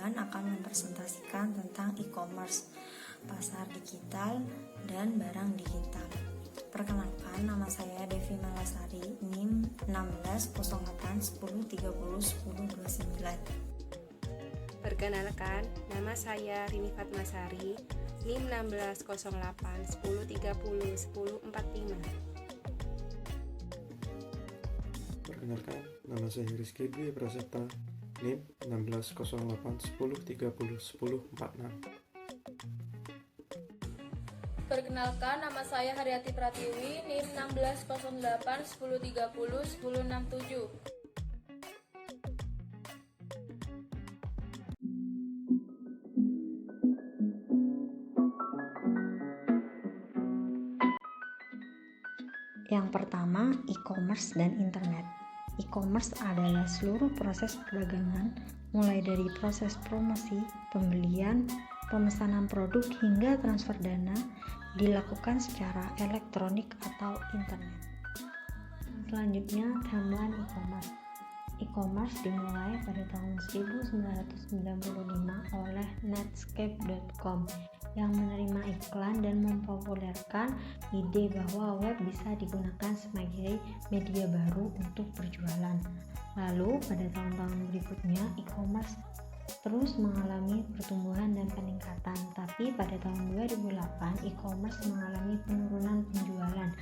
percobaan akan mempresentasikan tentang e-commerce, pasar digital, dan barang digital. Perkenalkan, nama saya Devi Malasari, NIM 160810301029. Perkenalkan, nama saya Rini Fatmasari, NIM 160810301045. Perkenalkan, nama saya Rizky Dwi Prasetya, NIM 160810301046. Perkenalkan, nama saya Haryati Pratiwi, NIM 160810301067. Yang pertama, e-commerce dan internet. E-commerce adalah seluruh proses perdagangan, mulai dari proses promosi, pembelian, pemesanan produk hingga transfer dana, dilakukan secara elektronik atau internet. Selanjutnya, timeline e-commerce. E-commerce dimulai pada tahun 1995 oleh Netscape.com yang menerima iklan dan mempopulerkan ide bahwa web bisa digunakan sebagai media baru untuk berjualan. Lalu pada tahun-tahun berikutnya e-commerce terus mengalami pertumbuhan dan peningkatan, tapi pada tahun 2008 e-commerce mengalami penurunan penjualan.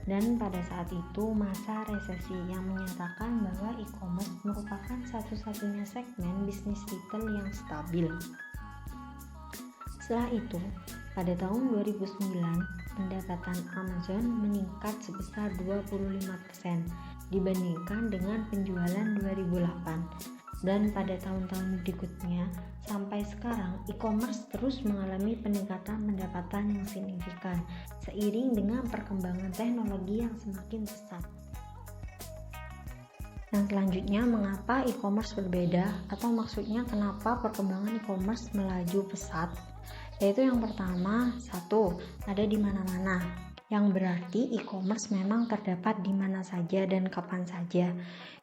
Dan pada saat itu masa resesi yang menyatakan bahwa e-commerce merupakan satu-satunya segmen bisnis retail yang stabil. Setelah itu, pada tahun 2009, pendapatan Amazon meningkat sebesar 25% dibandingkan dengan penjualan 2008. Dan pada tahun-tahun berikutnya, sampai sekarang, e-commerce terus mengalami peningkatan pendapatan yang signifikan seiring dengan perkembangan teknologi yang semakin pesat. Yang selanjutnya, mengapa e-commerce berbeda, atau maksudnya kenapa perkembangan e-commerce melaju pesat? Yaitu yang pertama, satu, ada di mana-mana, yang berarti e-commerce memang terdapat di mana saja dan kapan saja.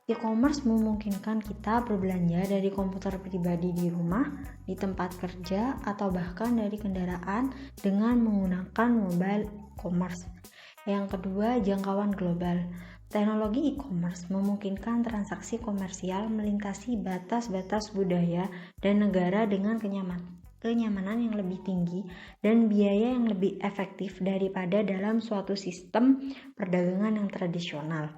E-commerce memungkinkan kita berbelanja dari komputer pribadi di rumah, di tempat kerja, atau bahkan dari kendaraan dengan menggunakan mobile commerce. Yang kedua, jangkauan global. Teknologi e-commerce memungkinkan transaksi komersial melintasi batas-batas budaya dan negara dengan kenyamanan yang lebih tinggi dan biaya yang lebih efektif daripada dalam suatu sistem perdagangan yang tradisional.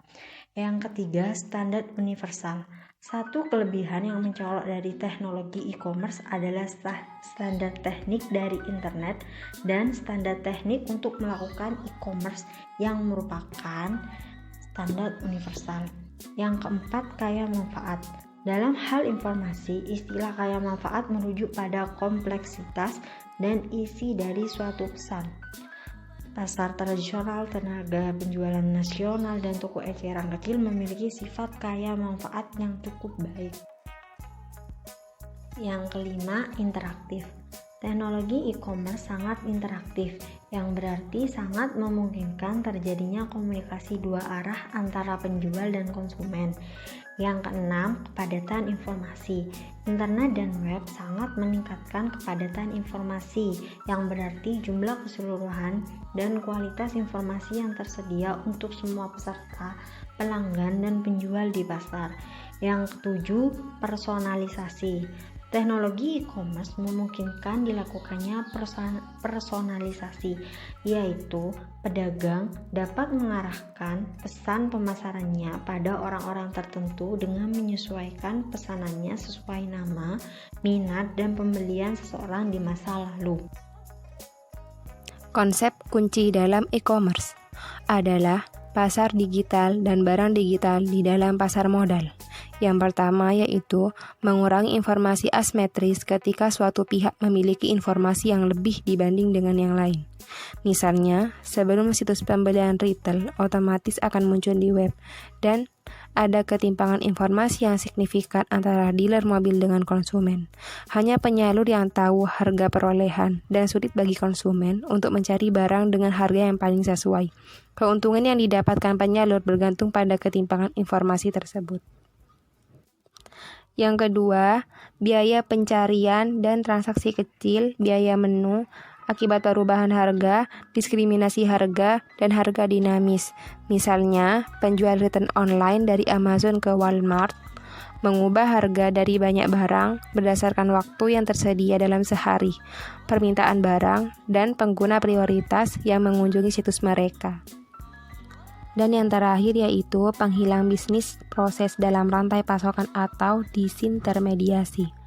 Yang ketiga, standar universal. Satu kelebihan yang mencolok dari teknologi e-commerce adalah standar teknik dari internet dan standar teknik untuk melakukan e-commerce yang merupakan standar universal. Yang keempat, kaya manfaat. Dalam hal informasi, istilah kaya manfaat merujuk pada kompleksitas dan isi dari suatu pesan. Pasar tradisional, tenaga penjualan nasional, dan toko eceran kecil memiliki sifat kaya manfaat yang cukup baik. Yang kelima, interaktif. Teknologi e-commerce sangat interaktif, yang berarti sangat memungkinkan terjadinya komunikasi dua arah antara penjual dan konsumen. Yang keenam, kepadatan informasi. Internet dan web sangat meningkatkan kepadatan informasi, yang berarti jumlah keseluruhan dan kualitas informasi yang tersedia untuk semua peserta, pelanggan, dan penjual di pasar. Yang ketujuh, personalisasi. Teknologi e-commerce memungkinkan dilakukannya personalisasi, yaitu pedagang dapat mengarahkan pesan pemasarannya pada orang-orang tertentu dengan menyesuaikan pesanannya sesuai nama, minat, dan pembelian seseorang di masa lalu. Konsep kunci dalam e-commerce adalah pasar digital dan barang digital di dalam pasar modal. Yang pertama yaitu mengurangi informasi asimetris ketika suatu pihak memiliki informasi yang lebih dibanding dengan yang lain. Misalnya, sebelum situs pembelian retail otomatis akan muncul di web dan ada ketimpangan informasi yang signifikan antara dealer mobil dengan konsumen. Hanya penyalur yang tahu harga perolehan dan sulit bagi konsumen untuk mencari barang dengan harga yang paling sesuai. Keuntungan yang didapatkan penyalur bergantung pada ketimpangan informasi tersebut. Yang kedua, biaya pencarian dan transaksi kecil, biaya menu, akibat perubahan harga, diskriminasi harga, dan harga dinamis. Misalnya, penjual return online dari Amazon ke Walmart, mengubah harga dari banyak barang berdasarkan waktu yang tersedia dalam sehari, permintaan barang, dan pengguna prioritas yang mengunjungi situs mereka. Dan yang terakhir yaitu penghilang bisnis proses dalam rantai pasokan atau disintermediasi.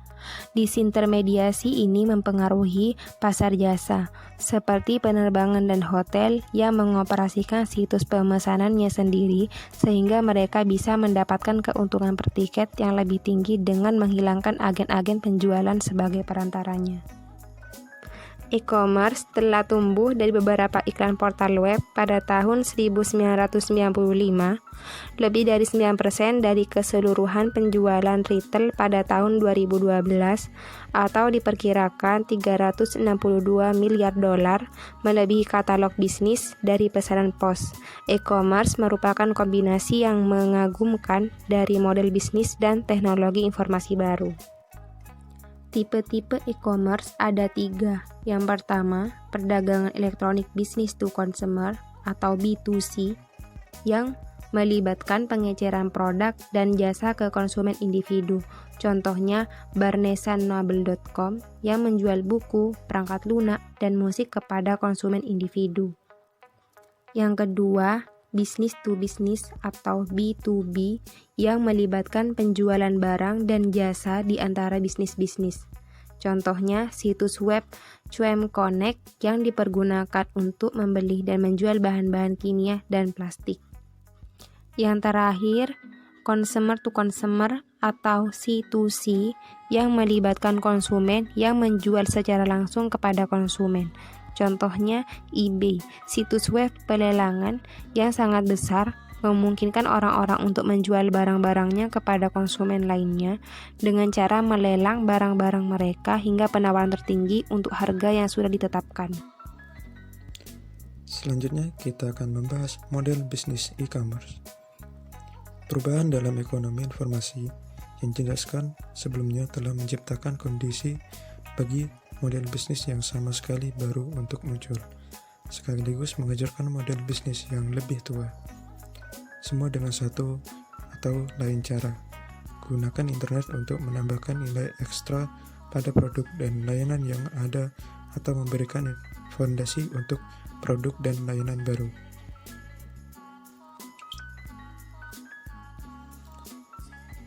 Disintermediasi ini mempengaruhi pasar jasa, seperti penerbangan dan hotel yang mengoperasikan situs pemesanannya sendiri sehingga mereka bisa mendapatkan keuntungan per tiket yang lebih tinggi dengan menghilangkan agen-agen penjualan sebagai perantaranya. E-commerce telah tumbuh dari beberapa iklan portal web pada tahun 1995, lebih dari 9% dari keseluruhan penjualan retail pada tahun 2012, atau diperkirakan 362 miliar dolar, melebihi katalog bisnis dari pesanan pos. E-commerce merupakan kombinasi yang mengagumkan dari model bisnis dan teknologi informasi baru. Tipe-tipe e-commerce ada 3. Yang pertama, perdagangan elektronik business to consumer atau B2C yang melibatkan pengeceran produk dan jasa ke konsumen individu. Contohnya barnesanoble.com yang menjual buku, perangkat lunak, dan musik kepada konsumen individu. Yang kedua, business to business atau B2B yang melibatkan penjualan barang dan jasa di antara bisnis-bisnis. Contohnya situs web Cuem Connect yang dipergunakan untuk membeli dan menjual bahan-bahan kimia dan plastik. Yang terakhir, consumer to consumer atau C2C yang melibatkan konsumen yang menjual secara langsung kepada konsumen. Contohnya eBay, situs web pelelangan yang sangat besar, memungkinkan orang-orang untuk menjual barang-barangnya kepada konsumen lainnya dengan cara melelang barang-barang mereka hingga penawaran tertinggi untuk harga yang sudah ditetapkan. Selanjutnya kita akan membahas model bisnis e-commerce. Perubahan dalam ekonomi informasi yang dijelaskan sebelumnya telah menciptakan kondisi bagi model bisnis yang sama sekali baru untuk muncul, sekaligus mengajarkan model bisnis yang lebih tua. Semua dengan satu atau lain cara. Gunakan internet untuk menambahkan nilai ekstra pada produk dan layanan yang ada atau memberikan fondasi untuk produk dan layanan baru.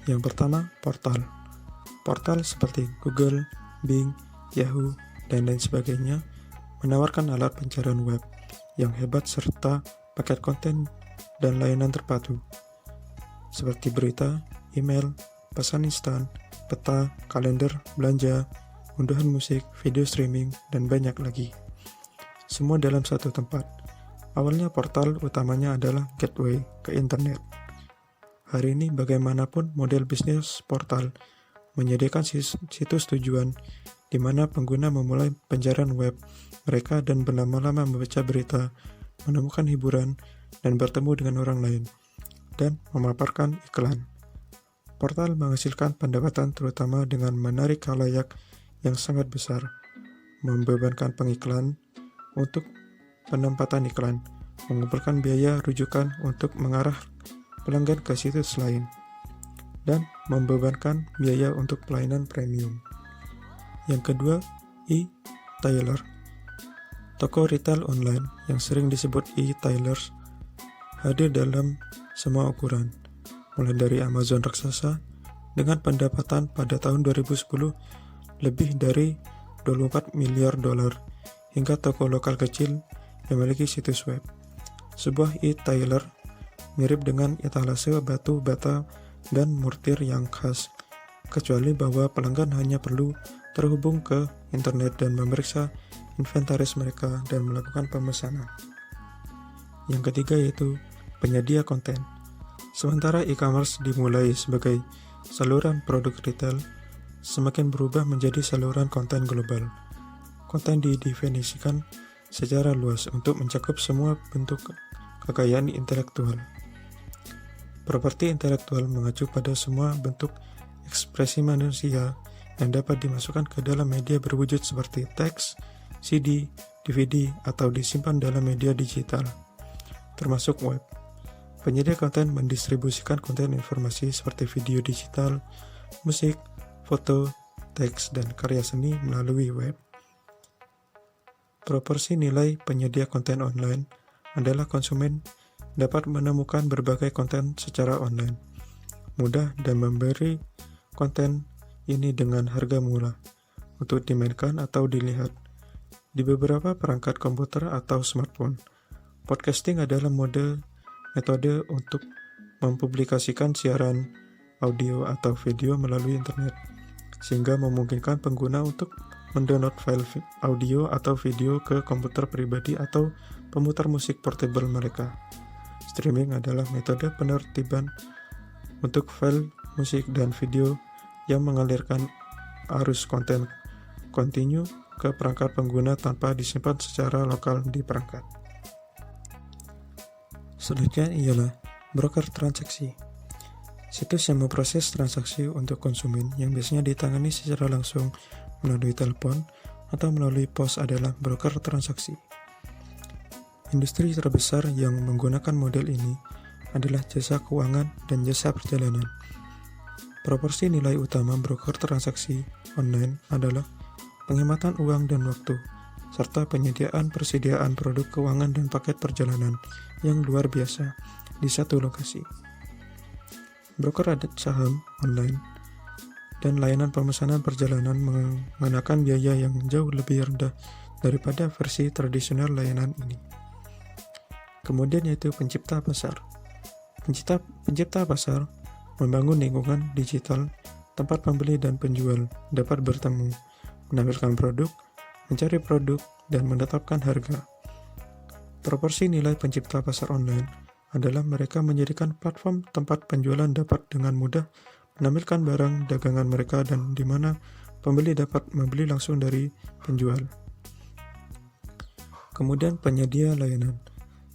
Yang pertama, portal. Portal seperti Google, Bing, Yahoo, dan lain sebagainya menawarkan alat pencarian web yang hebat serta paket konten dan layanan terpadu seperti berita, email, pesan instan, peta, kalender, belanja, unduhan musik, video streaming, dan banyak lagi. Semua dalam satu tempat. Awalnya portal utamanya adalah gateway ke internet. Hari ini bagaimanapun model bisnis portal menyediakan situs tujuan di mana pengguna memulai pencarian web mereka dan berlama-lama membaca berita, menemukan hiburan, dan bertemu dengan orang lain, dan memaparkan iklan. Portal menghasilkan pendapatan terutama dengan menarik khalayak yang sangat besar, membebankan pengiklan untuk penempatan iklan, mengumpulkan biaya rujukan untuk mengarah pelanggan ke situs lain, dan membebankan biaya untuk pelayanan premium. Yang kedua, e-tailer. Toko retail online yang sering disebut e-tailers hadir dalam semua ukuran, mulai dari Amazon raksasa dengan pendapatan pada tahun 2010 lebih dari 24 miliar dolar hingga toko lokal kecil yang memiliki situs web. Sebuah e-tailer mirip dengan etalase batu bata dan mortir yang khas, kecuali bahwa pelanggan hanya perlu terhubung ke internet dan memeriksa inventaris mereka dan melakukan pemesanan. Yang ketiga yaitu penyedia konten. Sementara e-commerce dimulai sebagai saluran produk retail, semakin berubah menjadi saluran konten global. Konten didefinisikan secara luas untuk mencakup semua bentuk kekayaan intelektual. Properti intelektual mengacu pada semua bentuk ekspresi manusia yang dapat dimasukkan ke dalam media berwujud seperti teks, CD, DVD, atau disimpan dalam media digital, termasuk web. Penyedia konten mendistribusikan konten informasi seperti video digital, musik, foto, teks, dan karya seni melalui web. Proporsi nilai penyedia konten online adalah konsumen dapat menemukan berbagai konten secara online, mudah dan memberi konten ini dengan harga murah untuk dimainkan atau dilihat di beberapa perangkat komputer atau smartphone. Podcasting adalah metode untuk mempublikasikan siaran audio atau video melalui internet, sehingga memungkinkan pengguna untuk mendownload file audio atau video ke komputer pribadi atau pemutar musik portable mereka. Streaming adalah metode penertiban untuk file musik dan video yang mengalirkan arus konten kontinu ke perangkat pengguna tanpa disimpan secara lokal di perangkat. Selanjutnya ialah broker transaksi. Situs yang memproses transaksi untuk konsumen yang biasanya ditangani secara langsung melalui telepon atau melalui pos adalah broker transaksi. Industri terbesar yang menggunakan model ini adalah jasa keuangan dan jasa perjalanan. Proporsi nilai utama broker transaksi online adalah penghematan uang dan waktu, serta persediaan produk keuangan dan paket perjalanan yang luar biasa di satu lokasi. Broker adat saham online dan layanan pemesanan perjalanan mengenakan biaya yang jauh lebih rendah daripada versi tradisional layanan ini. Kemudian yaitu pencipta pasar. Pencipta pasar membangun lingkungan digital tempat pembeli dan penjual dapat bertemu, menampilkan produk, mencari produk, dan menetapkan harga. Proporsi nilai pencipta pasar online adalah mereka menjadikan platform tempat penjualan dapat dengan mudah menampilkan barang dagangan mereka dan di mana pembeli dapat membeli langsung dari penjual. Kemudian penyedia layanan.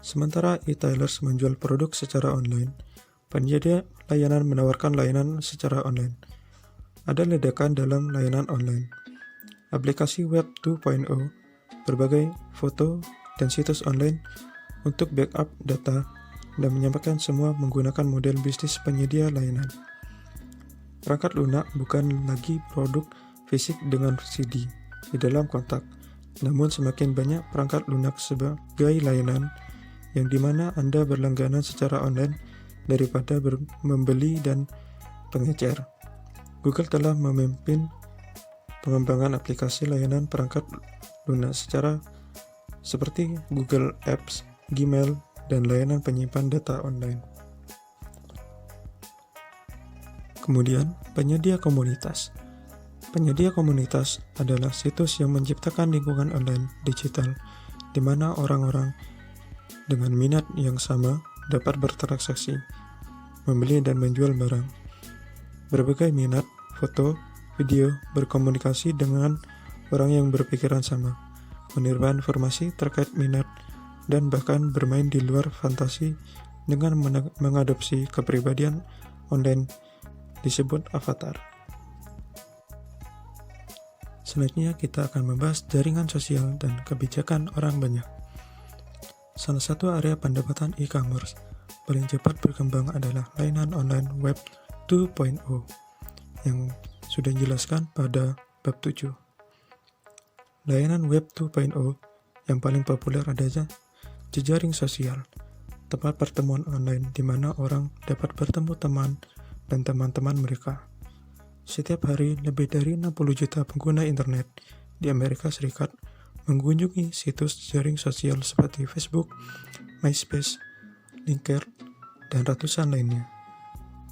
Sementara e-tailers menjual produk secara online, penyedia layanan menawarkan layanan secara online. Ada ledakan dalam layanan online. Aplikasi Web 2.0, berbagai foto dan situs online untuk backup data dan menyampaikan semua menggunakan model bisnis penyedia layanan. Perangkat lunak bukan lagi produk fisik dengan CD di dalam kotak, namun semakin banyak perangkat lunak sebagai layanan yang dimana Anda berlangganan secara online daripada membeli dan pengecer. Google telah memimpin pengembangan aplikasi layanan perangkat lunak seperti Google Apps, Gmail, dan layanan penyimpan data online. Kemudian, penyedia komunitas. Penyedia komunitas adalah situs yang menciptakan lingkungan online digital di mana orang-orang dengan minat yang sama dapat bertransaksi, membeli dan menjual barang. Berbagai minat, foto, video, berkomunikasi dengan orang yang berpikiran sama, menerima informasi terkait minat, dan bahkan bermain di luar fantasi dengan mengadopsi kepribadian online disebut avatar. Selanjutnya kita akan membahas jaringan sosial dan kebijakan orang banyak. Salah satu area pendapatan e-commerce paling cepat berkembang adalah layanan online web 2.0 yang sudah dijelaskan pada bab 7. Layanan web 2.0 yang paling populer adalah jejaring sosial, tempat pertemuan online di mana orang dapat bertemu teman dan teman-teman mereka. Setiap hari, lebih dari 60 juta pengguna internet di Amerika Serikat mengunjungi situs jejaring sosial seperti Facebook, MySpace, LinkedIn, dan ratusan lainnya.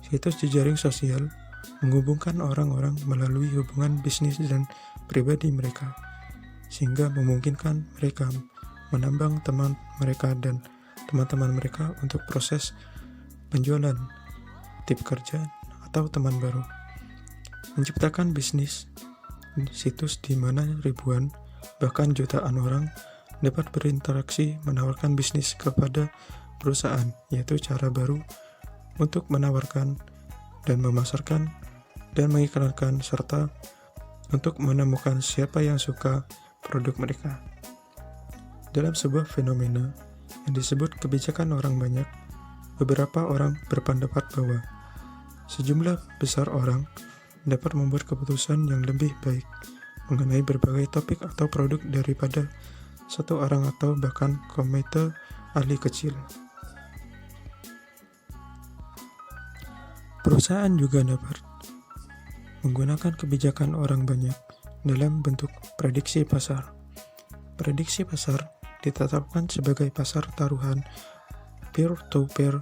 Situs jejaring sosial menghubungkan orang-orang melalui hubungan bisnis dan pribadi mereka, sehingga memungkinkan mereka menambah teman mereka dan teman-teman mereka untuk proses penjualan, tip kerja, atau teman baru. Menciptakan bisnis situs di mana ribuan bahkan jutaan orang dapat berinteraksi menawarkan bisnis kepada perusahaan, yaitu cara baru untuk menawarkan dan memasarkan dan mengiklankan serta untuk menemukan siapa yang suka produk mereka. Dalam sebuah fenomena yang disebut kebijakan orang banyak, beberapa orang berpendapat bahwa sejumlah besar orang dapat membuat keputusan yang lebih baik mengenai berbagai topik atau produk daripada satu orang atau bahkan komite ahli kecil. Perusahaan juga dapat menggunakan kebijakan orang banyak dalam bentuk prediksi pasar. Prediksi pasar ditetapkan sebagai pasar taruhan peer-to-peer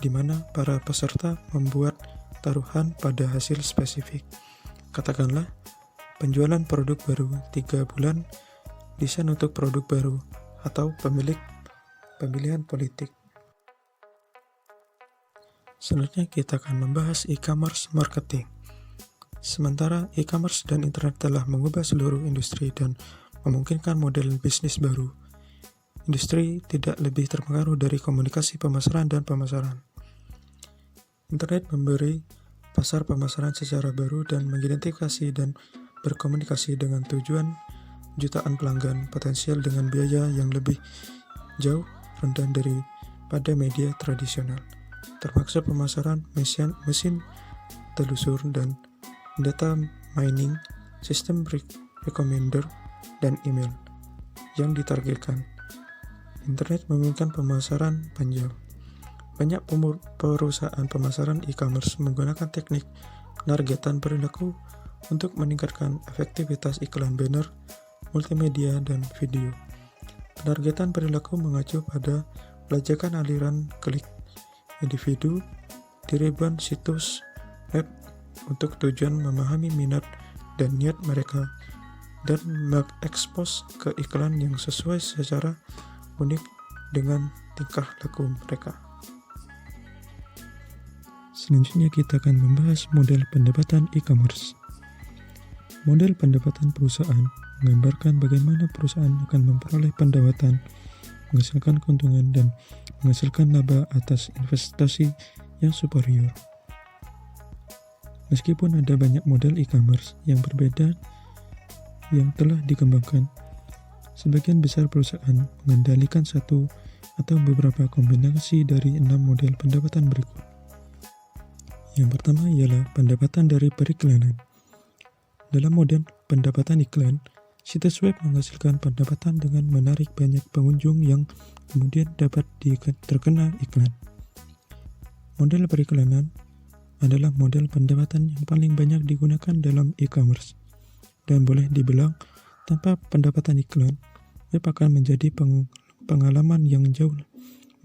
di mana para peserta membuat taruhan pada hasil spesifik. Katakanlah, penjualan produk baru 3 bulan, desain untuk produk baru, atau pemilihan politik. Selanjutnya kita akan membahas e-commerce marketing. Sementara e-commerce dan internet telah mengubah seluruh industri dan memungkinkan model bisnis baru, industri tidak lebih terpengaruh dari komunikasi pemasaran dan pemasaran. Internet memberi pasar pemasaran secara baru dan mengidentifikasi dan berkomunikasi dengan tujuan jutaan pelanggan potensial dengan biaya yang lebih jauh rendah daripada media tradisional, termasuk pemasaran, mesin telusur, dan data mining, sistem recommender, dan email yang ditargetkan. Internet memungkinkan pemasaran panjang. Banyak perusahaan pemasaran e-commerce menggunakan teknik penargetan perilaku untuk meningkatkan efektivitas iklan banner, multimedia, dan video. Penargetan perilaku mengacu pada pelacakan aliran klik individu di ribuan situs web untuk tujuan memahami minat dan niat mereka dan mengekspos ke iklan yang sesuai secara unik dengan tingkah laku mereka. Selanjutnya kita akan membahas model pendapatan e-commerce. Model pendapatan perusahaan menggambarkan bagaimana perusahaan akan memperoleh pendapatan, menghasilkan keuntungan, dan menghasilkan laba atas investasi yang superior. Meskipun ada banyak model e-commerce yang berbeda yang telah dikembangkan, sebagian besar perusahaan mengendalikan satu atau beberapa kombinasi dari 6 model pendapatan berikut. Yang pertama ialah pendapatan dari periklanan. Dalam model pendapatan iklan, situs web menghasilkan pendapatan dengan menarik banyak pengunjung yang kemudian dapat terkena iklan. Model periklanan adalah model pendapatan yang paling banyak digunakan dalam e-commerce, dan boleh dibilang tanpa pendapatan iklan, web akan menjadi pengalaman yang jauh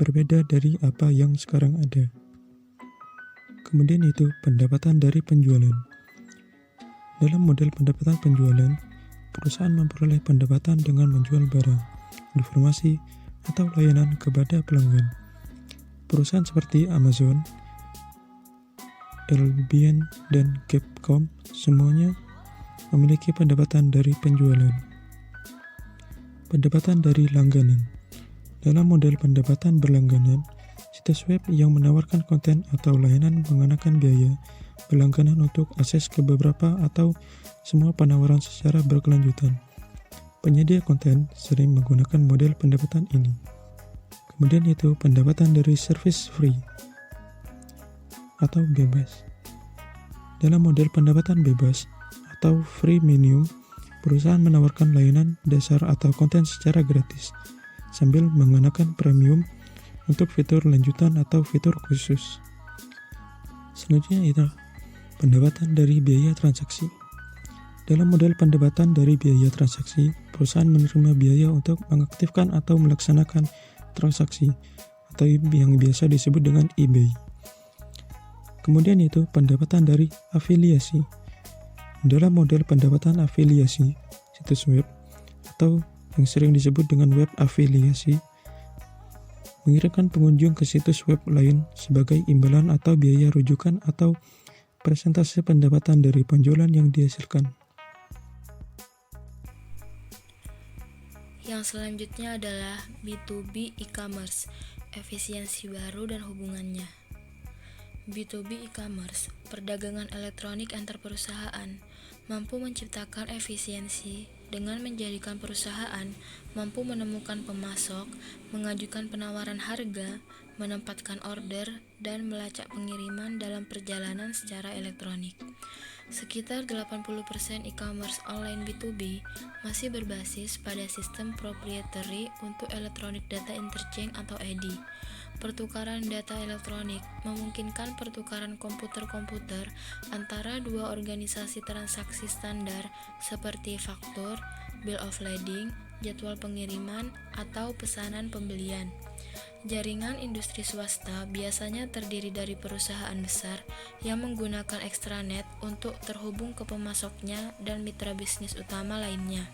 berbeda dari apa yang sekarang ada. Kemudian itu pendapatan dari penjualan. Dalam model pendapatan penjualan, perusahaan memperoleh pendapatan dengan menjual barang, informasi, atau layanan kepada pelanggan. Perusahaan seperti Amazon, Albion, dan Capcom semuanya memiliki pendapatan dari penjualan. Pendapatan dari langganan. Dalam model pendapatan berlangganan, situs web yang menawarkan konten atau layanan mengenakan biaya berlangganan untuk akses ke beberapa atau semua penawaran secara berkelanjutan. Penyedia konten sering menggunakan model pendapatan ini. Kemudian itu pendapatan dari service free atau bebas. Dalam model pendapatan bebas atau freemium, perusahaan menawarkan layanan dasar atau konten secara gratis sambil mengenakan premium untuk fitur lanjutan atau fitur khusus. Selanjutnya itu pendapatan dari biaya transaksi. Dalam model pendapatan dari biaya transaksi, perusahaan menerima biaya untuk mengaktifkan atau melaksanakan transaksi atau yang biasa disebut dengan eBay. Kemudian itu pendapatan dari afiliasi. Dalam model pendapatan afiliasi, situs web atau yang sering disebut dengan web afiliasi mengirimkan pengunjung ke situs web lain sebagai imbalan atau biaya rujukan atau persentase pendapatan dari penjualan yang dihasilkan. Yang selanjutnya adalah B2B e-commerce, efisiensi baru dan hubungannya. B2B e-commerce, perdagangan elektronik antar perusahaan, mampu menciptakan efisiensi dengan menjadikan perusahaan mampu menemukan pemasok, mengajukan penawaran harga, menempatkan order, dan melacak pengiriman dalam perjalanan secara elektronik. Sekitar 80% e-commerce online B2B masih berbasis pada sistem proprietary untuk Electronic Data Interchange atau EDI. Pertukaran data elektronik memungkinkan pertukaran komputer-komputer antara dua organisasi transaksi standar seperti faktur, bill of lading, jadwal pengiriman, atau pesanan pembelian. Jaringan industri swasta biasanya terdiri dari perusahaan besar yang menggunakan extranet untuk terhubung ke pemasoknya dan mitra bisnis utama lainnya.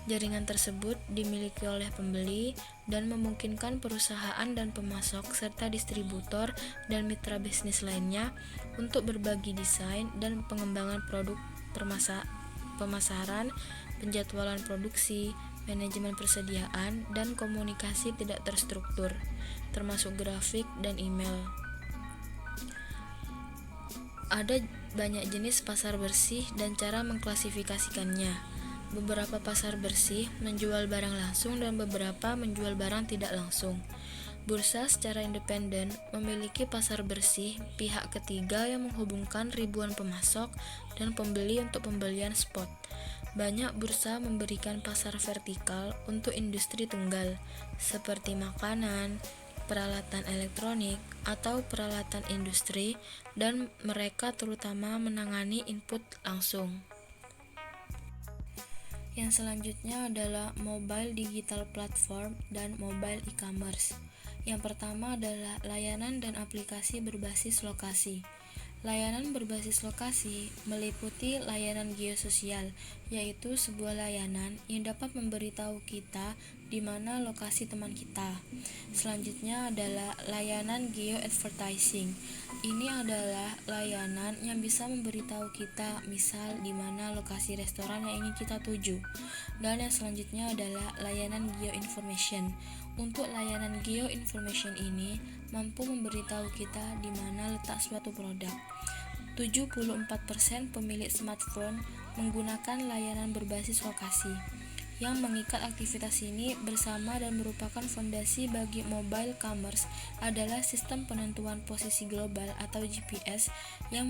Jaringan tersebut dimiliki oleh pembeli dan memungkinkan perusahaan dan pemasok serta distributor dan mitra bisnis lainnya untuk berbagi desain dan pengembangan produk, pemasaran, penjadwalan produksi, manajemen persediaan, dan komunikasi tidak terstruktur, termasuk grafik dan email. Ada banyak jenis pasar bersih dan cara mengklasifikasikannya. Beberapa pasar bersih menjual barang langsung dan beberapa menjual barang tidak langsung. Bursa secara independen memiliki pasar bersih pihak ketiga yang menghubungkan ribuan pemasok dan pembeli untuk pembelian spot. Banyak bursa memberikan pasar vertikal untuk industri tunggal, seperti makanan, peralatan elektronik, atau peralatan industri, dan mereka terutama menangani input langsung. Yang selanjutnya adalah mobile digital platform dan mobile e-commerce. Yang pertama adalah layanan dan aplikasi berbasis lokasi. Layanan berbasis lokasi meliputi layanan geososial, yaitu sebuah layanan yang dapat memberitahu kita di mana lokasi teman kita. Selanjutnya adalah layanan geo-advertising. Ini adalah layanan yang bisa memberitahu kita misal di mana lokasi restoran yang ingin kita tuju. Dan yang selanjutnya adalah layanan geo-information. Untuk layanan geo-information ini mampu memberitahu kita di mana letak suatu produk. 74% pemilik smartphone menggunakan layanan berbasis lokasi, yang mengikat aktivitas ini bersama dan merupakan fondasi bagi mobile commerce adalah sistem penentuan posisi global atau GPS yang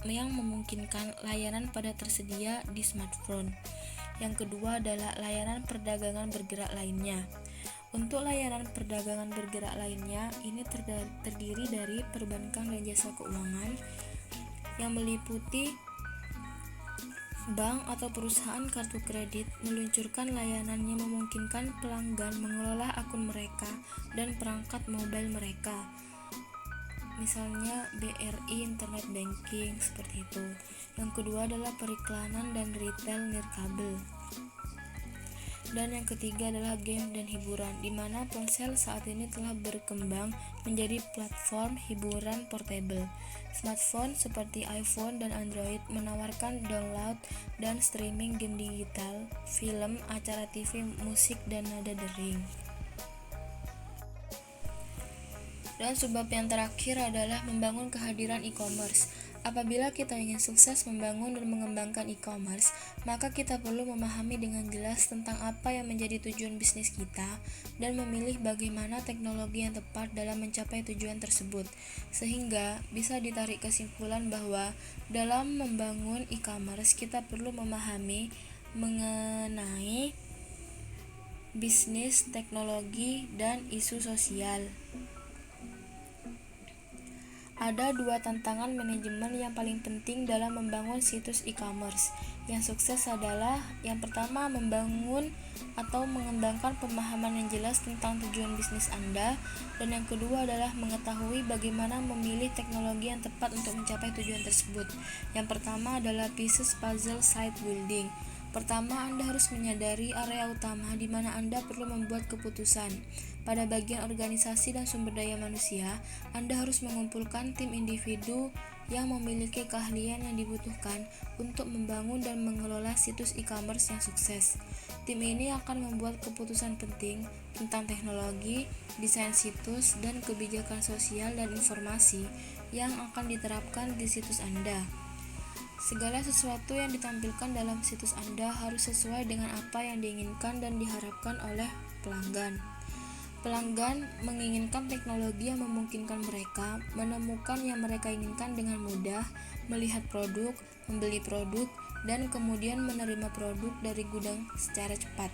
memungkinkan layanan pada tersedia di smartphone. Yang kedua adalah layanan perdagangan bergerak lainnya. Untuk layanan perdagangan bergerak lainnya, ini terdiri dari perbankan dan jasa keuangan yang meliputi bank atau perusahaan kartu kredit meluncurkan layanan yang memungkinkan pelanggan mengelola akun mereka dan perangkat mobile mereka. Misalnya BRI Internet Banking seperti itu. Yang kedua adalah periklanan dan retail nirkabel. Dan yang ketiga adalah game dan hiburan, di mana ponsel saat ini telah berkembang menjadi platform hiburan portable. Smartphone seperti iPhone dan Android menawarkan download dan streaming game digital, film, acara TV, musik, dan nada dering. Dan sebab yang terakhir adalah membangun kehadiran e-commerce. Apabila kita ingin sukses membangun dan mengembangkan e-commerce, maka kita perlu memahami dengan jelas tentang apa yang menjadi tujuan bisnis kita dan memilih bagaimana teknologi yang tepat dalam mencapai tujuan tersebut. Sehingga bisa ditarik kesimpulan bahwa dalam membangun e-commerce kita perlu memahami mengenai bisnis, teknologi, dan isu sosial. Ada dua tantangan manajemen yang paling penting dalam membangun situs e-commerce. Yang sukses adalah yang pertama membangun atau mengembangkan pemahaman yang jelas tentang tujuan bisnis Anda, dan yang kedua adalah mengetahui bagaimana memilih teknologi yang tepat untuk mencapai tujuan tersebut. Yang pertama adalah pieces puzzle site building. Pertama, Anda harus menyadari area utama di mana Anda perlu membuat keputusan. Pada bagian organisasi dan sumber daya manusia, Anda harus mengumpulkan tim individu yang memiliki keahlian yang dibutuhkan untuk membangun dan mengelola situs e-commerce yang sukses. Tim ini akan membuat keputusan penting tentang teknologi, desain situs, dan kebijakan sosial dan informasi yang akan diterapkan di situs Anda. Segala sesuatu yang ditampilkan dalam situs Anda harus sesuai dengan apa yang diinginkan dan diharapkan oleh pelanggan. Pelanggan menginginkan teknologi yang memungkinkan mereka menemukan yang mereka inginkan dengan mudah, melihat produk, membeli produk, dan kemudian menerima produk dari gudang secara cepat.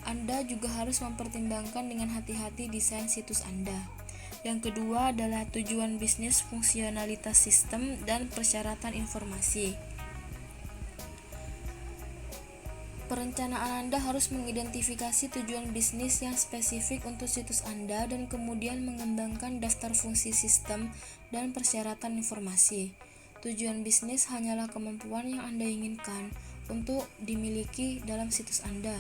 Anda juga harus mempertimbangkan dengan hati-hati desain situs Anda. Yang kedua adalah tujuan bisnis, fungsionalitas sistem, dan persyaratan informasi. Perencanaan Anda harus mengidentifikasi tujuan bisnis yang spesifik untuk situs Anda dan kemudian mengembangkan daftar fungsi sistem dan persyaratan informasi. Tujuan bisnis hanyalah kemampuan yang Anda inginkan untuk dimiliki dalam situs Anda.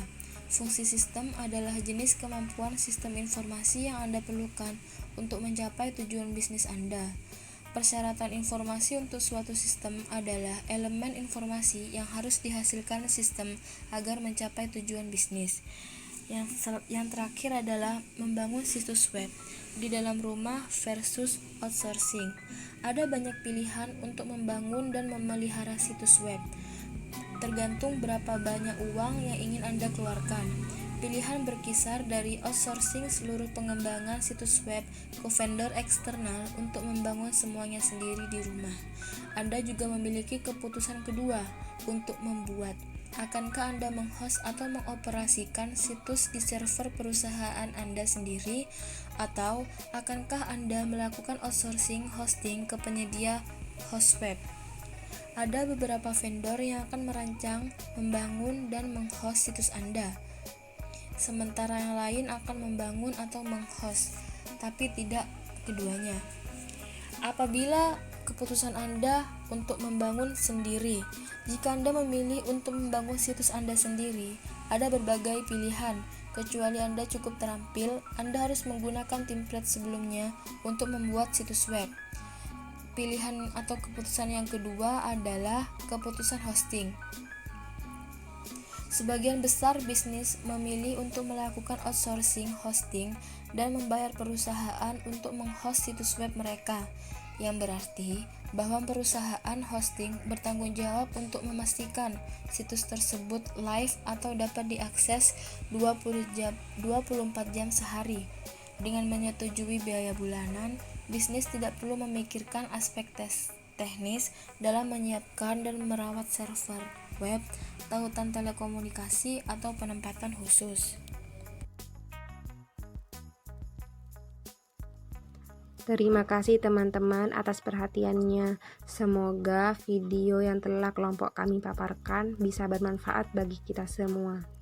Fungsi sistem adalah jenis kemampuan sistem informasi yang Anda perlukan untuk mencapai tujuan bisnis Anda. Persyaratan informasi untuk suatu sistem adalah elemen informasi yang harus dihasilkan sistem agar mencapai tujuan bisnis. Yang terakhir adalah membangun situs web di dalam rumah versus outsourcing. Ada banyak pilihan untuk membangun dan memelihara situs web. Tergantung berapa banyak uang yang ingin Anda keluarkan. Pilihan berkisar dari outsourcing seluruh pengembangan situs web ke vendor eksternal untuk membangun semuanya sendiri di rumah. Anda juga memiliki keputusan kedua untuk membuat. Akankah Anda menghost atau mengoperasikan situs di server perusahaan Anda sendiri, atau akankah Anda melakukan outsourcing hosting ke penyedia host web? Ada beberapa vendor yang akan merancang, membangun, dan menghost situs Anda. Sementara yang lain akan membangun atau menghost, tapi tidak keduanya. Apabila keputusan Anda untuk membangun sendiri, jika Anda memilih untuk membangun situs Anda sendiri, ada berbagai pilihan. Kecuali Anda cukup terampil, Anda harus menggunakan template sebelumnya untuk membuat situs web. Pilihan atau keputusan yang kedua adalah keputusan hosting. Sebagian besar bisnis memilih untuk melakukan outsourcing hosting dan membayar perusahaan untuk menghost situs web mereka, yang berarti bahwa perusahaan hosting bertanggung jawab untuk memastikan situs tersebut live atau dapat diakses 24 jam sehari. Dengan menyetujui biaya bulanan, bisnis tidak perlu memikirkan aspek teknis dalam menyiapkan dan merawat server web, tautan telekomunikasi, atau penempatan khusus. Terima kasih teman-teman atas perhatiannya. Semoga video yang telah kelompok kami paparkan bisa bermanfaat bagi kita semua.